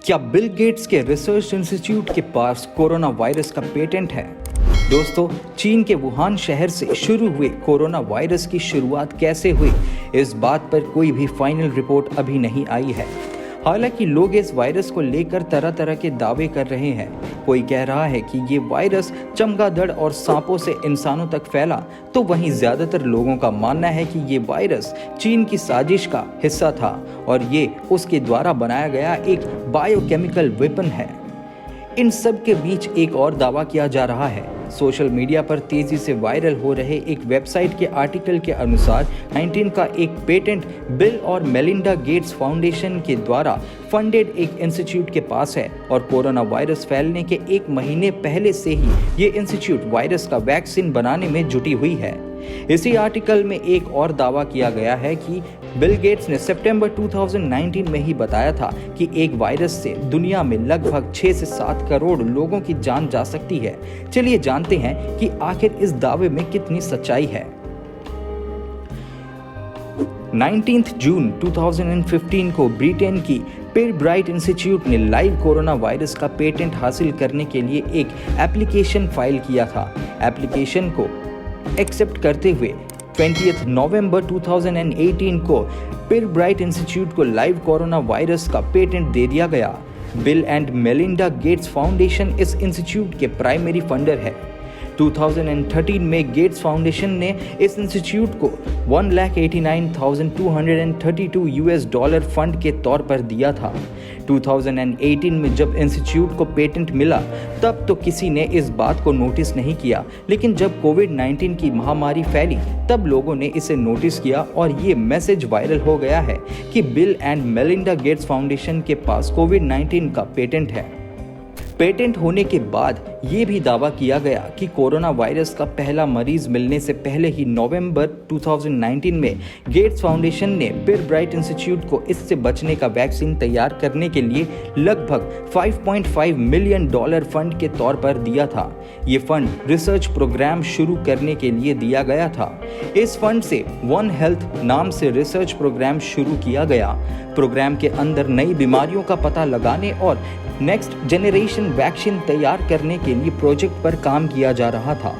क्या Bill Gates के research institute के पास कोरोना वायरस का पेटेंट है? दोस्तों, चीन के वुहान शहर से शुरू हुए कोरोना वायरस की शुरुआत कैसे हुई, इस बात पर कोई भी फाइनल रिपोर्ट अभी नहीं आई है। हालांकि लोग इस वायरस को लेकर तरह तरह के दावे कर रहे हैं। कोई कह रहा है कि ये वायरस चमगादड़ और सांपों से इंसानों तक फैला, तो वहीं ज्यादातर लोगों का मानना है कि ये वायरस चीन की साजिश का हिस्सा था और ये उसके द्वारा बनाया गया एक बायोकेमिकल वेपन है। इन सब के बीच एक और दावा किया जा रहा है। सोशल मीडिया पर तेजी से वायरल हो रहे एक वेबसाइट के आर्टिकल के अनुसार 19 का एक पेटेंट बिल और मेलिंडा गेट्स फाउंडेशन के द्वारा फंडेड एक इंस्टीट्यूट के पास है और कोरोना वायरस फैलने के एक महीने पहले से ही ये इंस्टीट्यूट वायरस का वैक्सीन बनाने में जुटी हुई है। इसी आर्टिकल में एक और दावा किया गया है कि बिल गेट्स ने सितंबर 2019 में ही बताया था कि एक वायरस से दुनिया में लगभग 6 से 7 करोड़ लोगों की जान जा सकती है। चलिए जानते हैं कि आखिर इस दावे में कितनी सच्चाई है। 19 जून 2015 को ब्रिटेन की पिरब्राइट इंस्टीट्यूट ने लाइव कोरोना वायरस का पेटेंट हासिल करने के लिए एक एप्लीकेशन फाइल किया था। एप्लीकेशन को एक्सेप्ट करते हुए 20 नवंबर 2018 को पिरब्राइट इंस्टीट्यूट को लाइव कोरोना वायरस का पेटेंट दे दिया गया। Bill and Melinda Gates foundation इस इंस्टीट्यूट के प्राइमरी फंडर है। 2013 में गेट्स फाउंडेशन ने इस इंस्टीट्यूट को $1,89,232 फंड के तौर पर दिया था। 2018 में जब इंस्टीट्यूट को पेटेंट मिला तब तो किसी ने इस बात को नोटिस नहीं किया, लेकिन जब कोविड-19 की महामारी फैली तब लोगों ने इसे नोटिस किया और ये मैसेज वायरल हो गया है कि bill and Melinda Gates foundation के पास कोविड-19 का पेटेंट है। पेटेंट होने के बाद ये भी दावा किया गया कि कोरोना वायरस का पहला मरीज मिलने से पहले ही नवंबर 2019 में गेट्स फाउंडेशन ने पिरब्राइट इंस्टीट्यूट को इससे बचने का वैक्सीन तैयार करने के लिए लगभग $5.5 मिलियन फंड के तौर पर दिया था। ये फंड रिसर्च प्रोग्राम शुरू करने के लिए दिया गया था। इस फंड से वन हेल्थ नाम से रिसर्च प्रोग्राम शुरू किया गया। प्रोग्राम के अंदर नई बीमारियों का पता लगाने और नेक्स्ट जनरेशन वैक्सीन तैयार करने के लिए प्रोजेक्ट पर काम किया जा रहा था।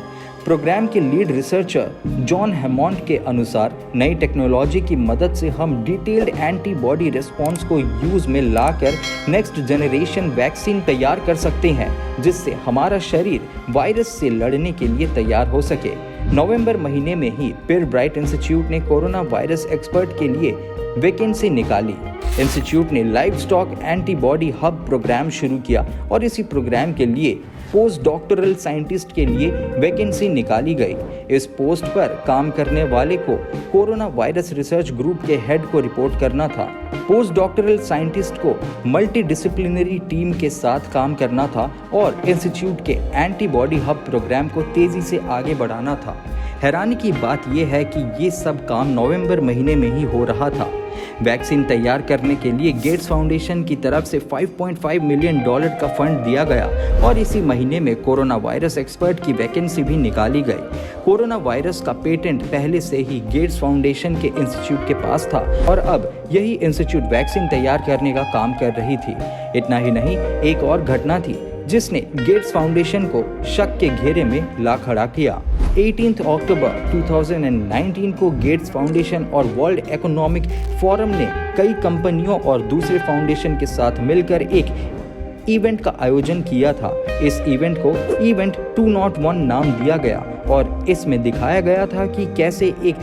प्रोग्राम के लीड रिसर्चर जॉन हैमॉन्ड के अनुसार नई टेक्नोलॉजी की मदद से हम डिटेल्ड एंटीबॉडी रिस्पॉन्स को यूज में लाकर नेक्स्ट जनरेशन वैक्सीन तैयार कर सकते हैं, जिससे हमारा शरीर वायरस से लड़ने के लिए तैयार हो सके। नवंबर महीने में ही पिरब्राइट इंस्टीट्यूट ने कोरोना वायरस एक्सपर्ट के लिए वैकेंसी निकाली। इंस्टीट्यूट ने livestock antibody hub programme शुरू किया और इसी प्रोग्राम के लिए पोस्ट डॉक्टरल साइंटिस्ट के लिए वैकेंसी निकाली गई। इस पोस्ट पर काम करने वाले को कोरोना वायरस रिसर्च ग्रुप के हेड को रिपोर्ट करना था। पोस्ट डॉक्टरल साइंटिस्ट को मल्टीडिसिप्लिनरी टीम के साथ काम करना था और इंस्टीट्यूट के एंटीबॉडी हब प्रोग्राम को तेजी से आगे बढ़ाना था। हैरानी की बात यह है कि ये सब काम नवंबर महीने में ही हो रहा था। वैक्सीन तैयार करने के लिए गेट्स फाउंडेशन की तरफ से $5.5 मिलियन का फंड दिया गया और इसी महीने में कोरोना वायरस एक्सपर्ट की वैकेंसी भी निकाली गई। कोरोना वायरस का पेटेंट पहले से ही गेट्स फाउंडेशन के इंस्टीट्यूट के पास था और अब यही इंस्टीट्यूट वैक्सीन तैयार करने का काम कर रही थी। इतना ही नहीं, एक और घटना थी जिसने गेट्स फाउंडेशन को शक के घेरे में ला खड़ा किया। 18 अक्टूबर 2019 को गेट्स फाउंडेशन और वर्ल्ड इकोनॉमिक फोरम ने कई कंपनियों और दूसरे फाउंडेशन के साथ मिलकर एक इवेंट का आयोजन किया था। इस इवेंट को इवेंट 201 नाम दिया गया और इसमें दिखाया गया था कि कैसे एक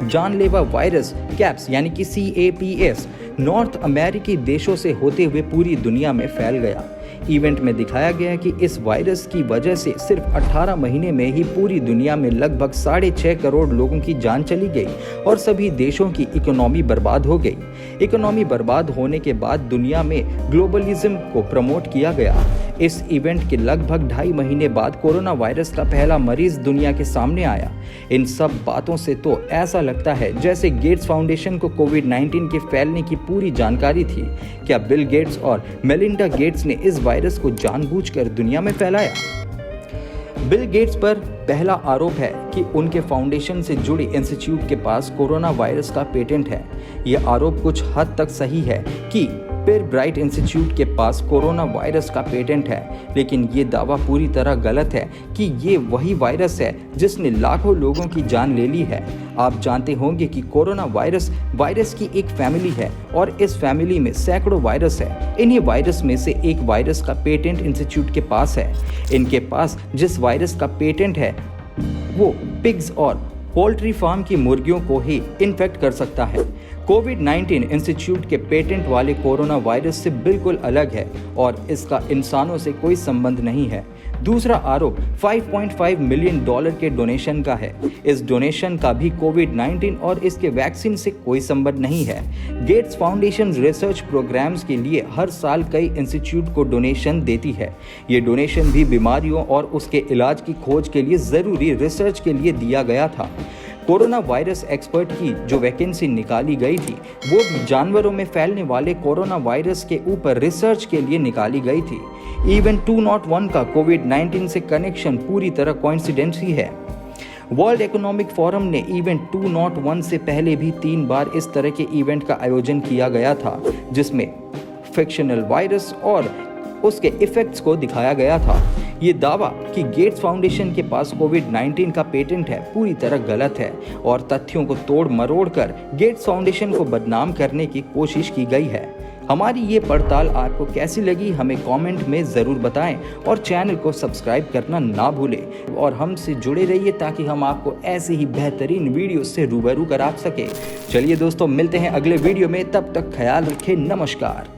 जानलेवा वायरस कैप्स यानी कि CAPS नॉर्थ अमेरिकी देशों से होते हुए पूरी दुनिया में फैल गया। इवेंट में दिखाया गया कि इस वायरस की वजह से सिर्फ 18 महीने में ही पूरी दुनिया में लगभग 6.5 करोड़ लोगों की जान चली गई और सभी देशों की इकोनॉमी बर्बाद हो गई। इकोनॉमी बर्बाद होने के बाद दुनिया में ग्लोबलिज्म को प्रमोट किया गया। इस इवेंट के लगभग 2.5 महीने बाद कोरोना वायरस का पहला मरीज दुनिया के सामने आया। इन सब बातों से तो ऐसा लगता है जैसे गेट्स फाउंडेशन को कोविड-19 के फैलने की पूरी जानकारी थी। क्या बिल गेट्स और मेलिंडा गेट्स ने इस वायरस को जानबूझकर दुनिया में फैलाया? बिल गेट्स पर पहला आरोप है कि उनके फाउंडेशन से जुड़े इंस्टीट्यूट के पास कोरोना वायरस का पेटेंट है। यह आरोप कुछ हद तक सही है कि पिर ब्राइट इंस्टीट्यूट के पास कोरोना वायरस का पेटेंट है, लेकिन ये दावा पूरी तरह गलत है कि ये वही वायरस है जिसने लाखों लोगों की जान ले ली है। आप जानते होंगे कि कोरोना वायरस की एक फैमिली है और इस फैमिली में सैकड़ों वायरस है। इन्हीं वायरस में से एक वायरस का पेटेंट इंस्टीट्यूट के पास है। इनके पास जिस वायरस का पेटेंट है वो पिग्स और पोल्ट्री फार्म की मुर्गियों को ही इन्फेक्ट कर सकता है। कोविड-19 इंस्टीट्यूट के पेटेंट वाले कोरोना वायरस से बिल्कुल अलग है और इसका इंसानों से कोई संबंध नहीं है। दूसरा आरोप $5.5 मिलियन के डोनेशन का है। इस डोनेशन का भी कोविड-19 और इसके वैक्सीन से कोई संबंध नहीं है। गेट्स फाउंडेशन रिसर्च प्रोग्राम्स के लिए हर साल कई इंस्टीट्यूट को डोनेशन देती है। ये डोनेशन भी बीमारियों और उसके इलाज की खोज के लिए ज़रूरी रिसर्च के लिए दिया गया था। कोरोना वायरस एक्सपर्ट की जो वैकेंसी निकाली गई थी वो भी जानवरों में फैलने वाले कोरोना वायरस के ऊपर रिसर्च के लिए निकाली गई थी। इवेंट 201 का कोविड-19 से कनेक्शन पूरी तरह कोइंसिडेंस ही है। वर्ल्ड इकोनॉमिक फोरम ने इवेंट 201 से पहले भी 3 बार इस तरह के इवेंट का आयोजन किया गया था, जिसमें फिक्शनल वायरस और उसके इफेक्ट्स को दिखाया गया था। ये दावा कि गेट्स फाउंडेशन के पास कोविड-19 का पेटेंट है पूरी तरह गलत है और तथ्यों को तोड़ मरोड़ कर गेट्स फाउंडेशन को बदनाम करने की कोशिश की गई है। हमारी ये पड़ताल आपको कैसी लगी हमें कमेंट में ज़रूर बताएं और चैनल को सब्सक्राइब करना ना भूलें और हमसे जुड़े रहिए ताकि हम आपको ऐसे ही बेहतरीन वीडियो से रूबरू करा सके। चलिए दोस्तों, मिलते हैं अगले वीडियो में, तब तक ख्याल रखें। नमस्कार।